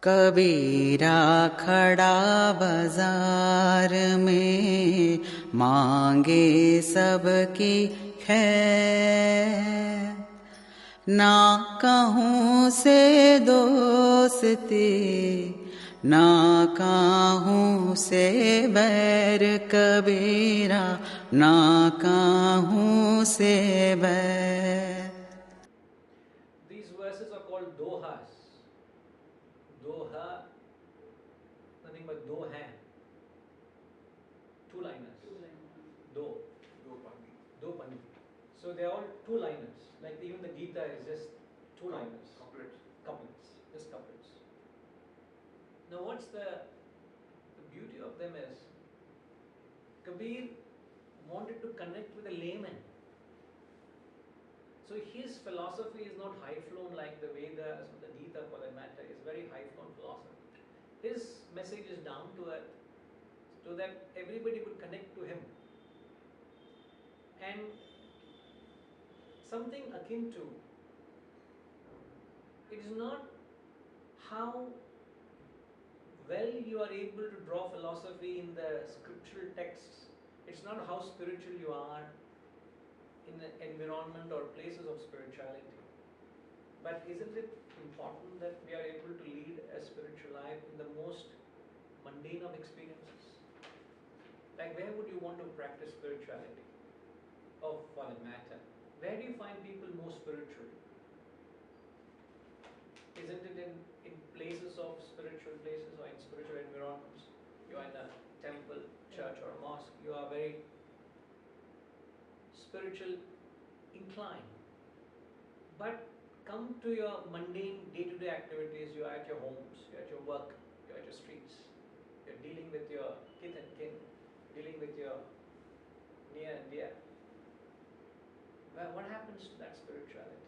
कबीरा खड़ा बाजार में मांगे सबकी खैर, ना कहूँ से दोस्ती ना कहूँ से बैर, कबीरा ना कहूँ से बैर. These verses are called dohas. Doha, nothing but do hai. Two liners. Do. Do pani. So they are all two liners. Like even the Gita is just two liners. Couplets. Just couplets. Now what's the beauty of them is Kabir wanted to connect with a layman. So his philosophy is not high-flown like the Vedas or the Gita for that matter. It's very high-flown philosophy. His message is down to earth so that everybody would connect to him. And something akin to, it is not how well you are able to draw philosophy in the scriptural texts. It's not how spiritual you are in the environment or places of spirituality. But isn't it important that we are able to lead a spiritual life in the most mundane of experiences? Like where would you want to practice spirituality? Or for that matter, where do you find people most spiritual? Isn't it in places of spiritual places or in spiritual environments? You are in a temple, church or a mosque, you are very spiritual inclined. But come to your mundane day-to-day activities, you are at your homes, you are at your work, you are at your streets, you are dealing with your kith and kin, dealing with your near and dear. Well, what happens to that spirituality?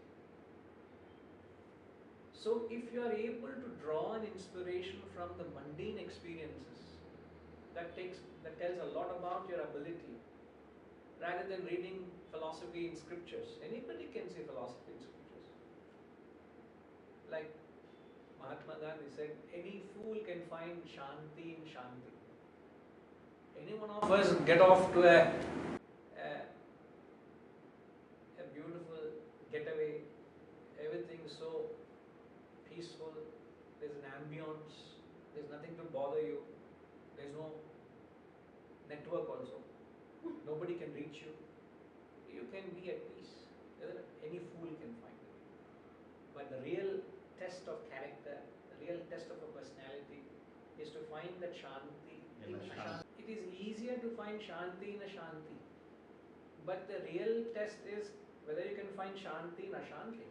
So if you are able to draw an inspiration from the mundane experiences, that tells a lot about your ability, rather than reading philosophy in scriptures. Anybody can say philosophy in scriptures. Like Mahatma Gandhi said, any fool can find Shanti in Shanti. Any one of us get off to a beautiful getaway, everything so peaceful, there's an ambience, there's nothing to bother you, there's no network also, nobody can reach you, you can be at peace. Any fool can find it. But the real test of character, the real test of a personality is to find that Shanti in a Shanti. It is easier to find Shanti in a Shanti. But the real test is whether you can find Shanti in Ashanti.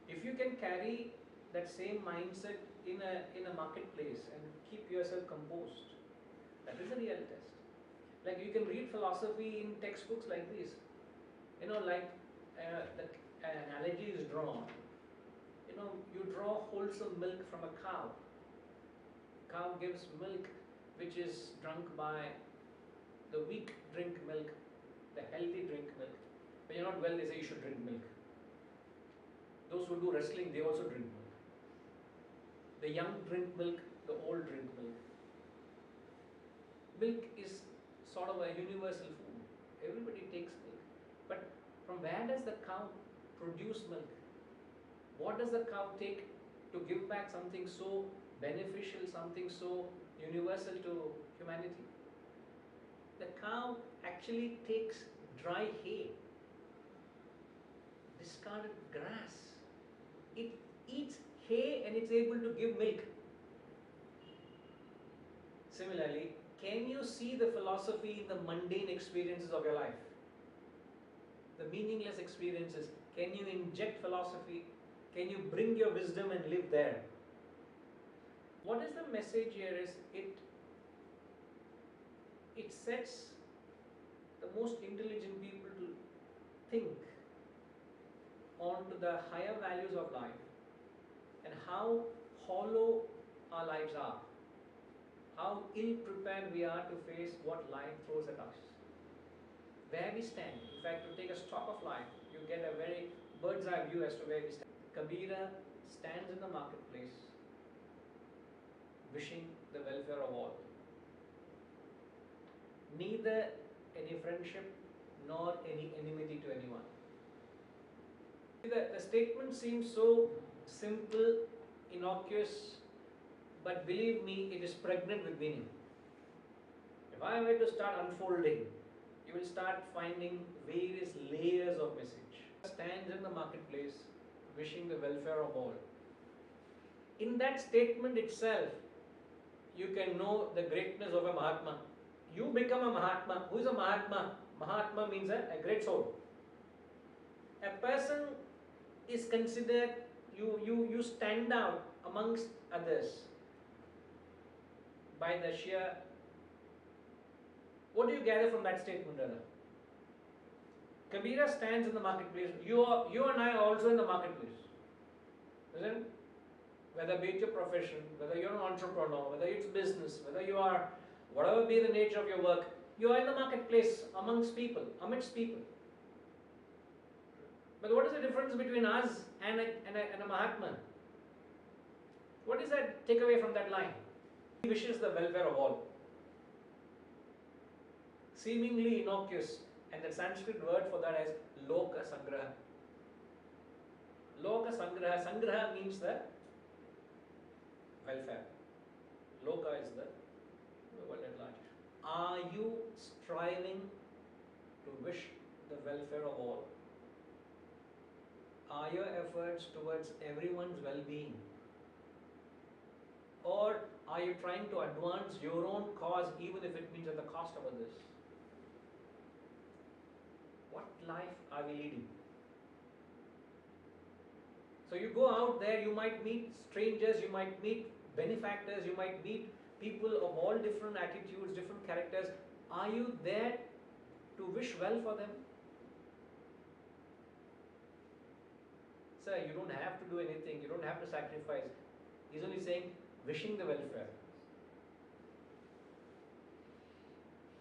If you can carry that same mindset in a marketplace and keep yourself composed, that is a real test. Like you can read philosophy in textbooks like this. Like the analogy is drawn. You draw wholesome milk from a cow. Cow gives milk which is drunk by the weak drink milk, the healthy drink milk. When you're not well, they say you should drink milk. Those who do wrestling, they also drink milk. The young drink milk, the old drink milk. Milk is sort of a universal food. Everybody takes milk. But from where does the cow produce milk? What does the cow take to give back something so beneficial, something so universal to humanity? The cow actually takes dry hay, discarded grass. It eats hay and it's able to give milk. Similarly, can you see the philosophy in the mundane experiences of your life? The meaningless experiences. Can you inject philosophy? Can you bring your wisdom and live there? What is the message here is it sets the most intelligent people to think on to the higher values of life and how hollow our lives are, how ill-prepared we are to face what life throws at us, where we stand. In fact, to take a stock of life, you get a very bird's eye view as to where we stand. Kabira stands in the marketplace wishing the welfare of all. Neither any friendship nor any enmity to anyone. The statement seems so simple, innocuous, but believe me, it is pregnant with meaning. If I were to start unfolding, you will start finding various layers of message. Stands in the marketplace, wishing the welfare of all. In that statement itself, you can know the greatness of a Mahatma. You become a Mahatma. Who is a Mahatma? Mahatma means a great soul. A person is considered, you stand out amongst others by the sheer. What do you gather from that statement, brother? Kabira stands in the marketplace. You and I are also in the marketplace. Isn't it? Whether be it your profession, whether you're an entrepreneur, whether it's business, whether you are, whatever be the nature of your work, you are in the marketplace amidst people. But what is the difference between us and a Mahatma? What is that takeaway from that line? He wishes the welfare of all. Seemingly innocuous, and the Sanskrit word for that is Loka Sangraha. Loka Sangraha. Sangraha means the welfare. Loka is the world at large. Are you striving to wish the welfare of all? Are your efforts towards everyone's well-being? Or are you trying to advance your own cause even if it means at the cost of others? What life are we leading? So you go out there, you might meet strangers, you might meet benefactors, you might meet people of all different attitudes, different characters. Are you there to wish well for them? Sir, you don't have to do anything, you don't have to sacrifice. He's only saying, wishing the welfare.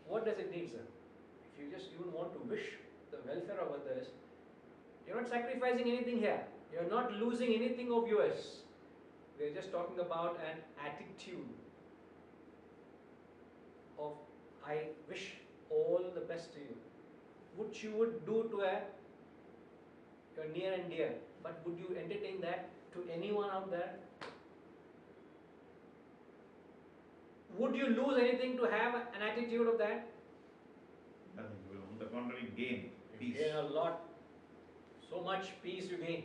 What does it need, sir? If you just even want to wish the welfare of others, you're not sacrificing anything here. You're not losing anything of yours. We're just talking about an attitude of, I wish all the best to you. Which you would do to your near and dear. But would you entertain that to anyone out there? Would you lose anything to have an attitude of that? Nothing. You will, on the contrary, gain peace. You gain a lot. So much peace you gain.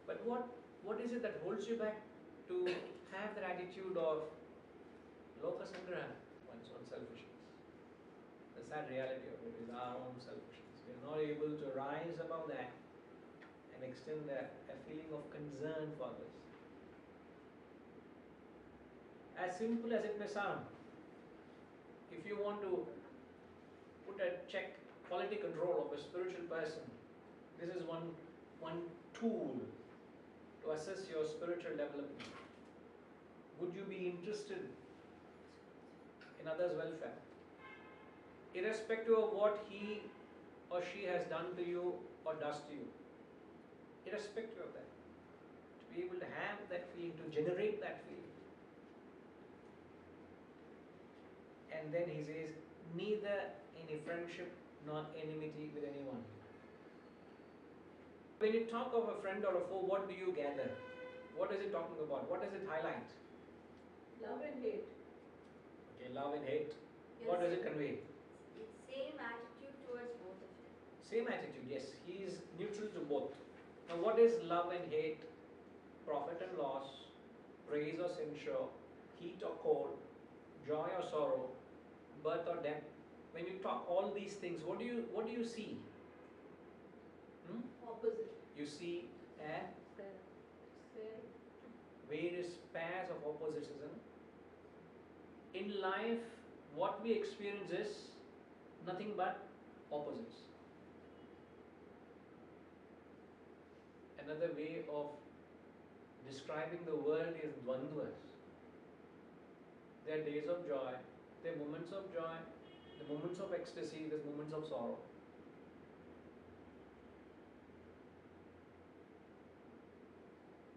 But what is it that holds you back to have that attitude of Loka Sangraha, one's own selfishness? The sad reality of it is our own selfishness. We are not able to rise above that and extend a feeling of concern for others. As simple as it may sound, if you want to put a check, quality control of a spiritual person, this is one tool to assess your spiritual development. Would you be interested in others' welfare? Irrespective of what he or she has done to you or does to you. Irrespective of that. To be able to have that feeling, to generate that feeling. And then he says, neither any friendship nor enmity with anyone. When you talk of a friend or a foe, what do you gather? What is it talking about? What does it highlight? Love and hate. Okay, love and hate. Yes. What does it convey? It's same attitude towards both of them. Same attitude, yes. He is neutral to both. Now, what is love and hate? Profit and loss, praise or censure, heat or cold, joy or sorrow, birth or death. When you talk all these things, what do you see? Opposite. You see Fair. various pairs of opposites, isn't it? In life, what we experience is nothing but opposites. Another way of describing the world is dvandvas. There are days of joy, there are moments of joy, the moments of ecstasy, there's moments of sorrow.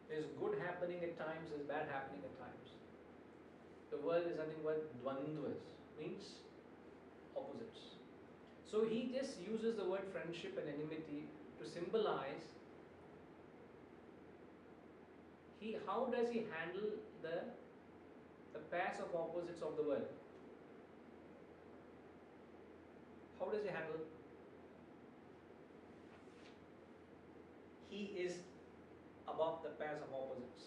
There's good happening at times, there's bad happening at times. The world is nothing but dvandvas, means opposites. So he just uses the word friendship and enmity to symbolize how does he handle the pairs of opposites of the world. How does he handle? He is above the pairs of opposites.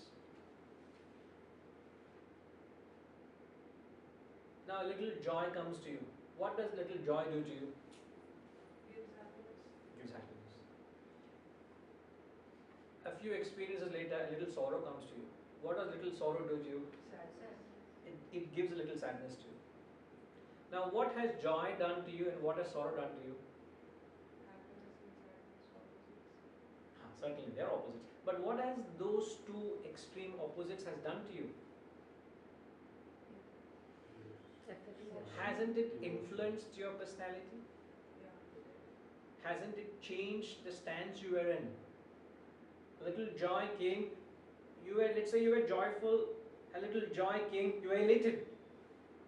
Now a little joy comes to you. What does little joy do to you? Gives happiness. Gives happiness. A few experiences later, a little sorrow comes to you. What does little sorrow do to you? Sadness. It gives a little sadness to you. Now what has joy done to you and what has sorrow done to you? Happiness and sadness, opposites. Certainly, they are opposites. But what has those two extreme opposites has done to you? Hasn't it influenced your personality? Yeah. Hasn't it changed the stance you were in? A little joy came, let's say you were joyful, a little joy came, you were elated.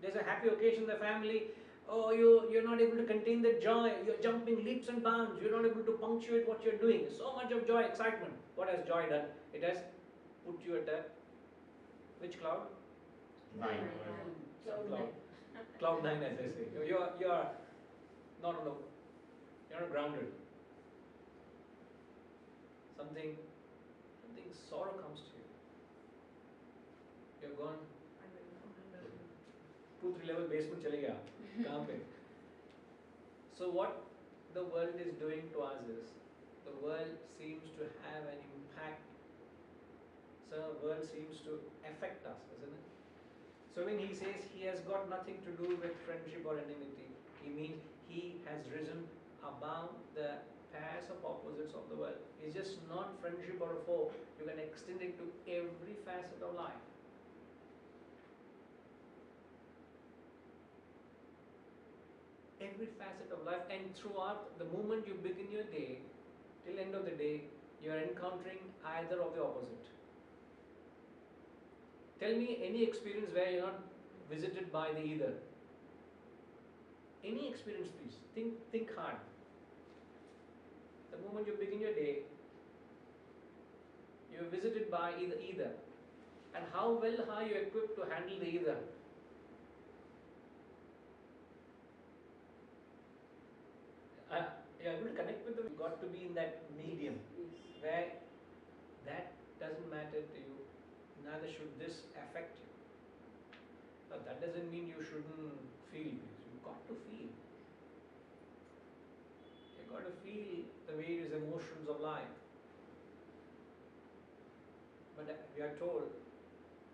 There's a happy occasion in the family. Oh, you're not able to contain the joy. You're jumping leaps and bounds. You're not able to punctuate what you're doing. So much of joy, excitement. What has joy done? It has put you at which cloud? 9. Some cloud. Cloud 9, as I say. You're not alone. You're not grounded. Something sorrow comes to you. You're gone. 2-3 level basement चले गया कहाँ पे? So what the world is doing to us is, the world seems to have an impact. So the world seems to affect us, isn't it? So when he says he has got nothing to do with friendship or enmity, he means he has risen above the pairs of opposites of the world. It's just not friendship or a foe. You can extend it to every facet of life. Every facet of life, and throughout the moment you begin your day till end of the day, you are encountering either of the opposite. Tell me any experience where you're not visited by the either. Any experience, please. Think hard. The moment you begin your day, you are visited by either. And how well are you equipped to handle the either? You're able to connect with them. You've got to be in that medium where that doesn't matter to you, neither should this affect you. Now that doesn't mean you shouldn't feel. You've got to feel. You've got to feel the various emotions of life. But we are told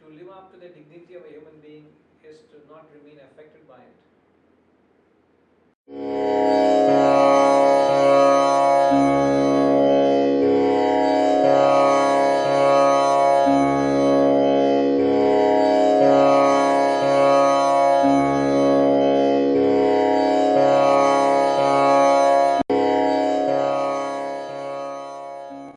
to live up to the dignity of a human being is to not remain affected by it.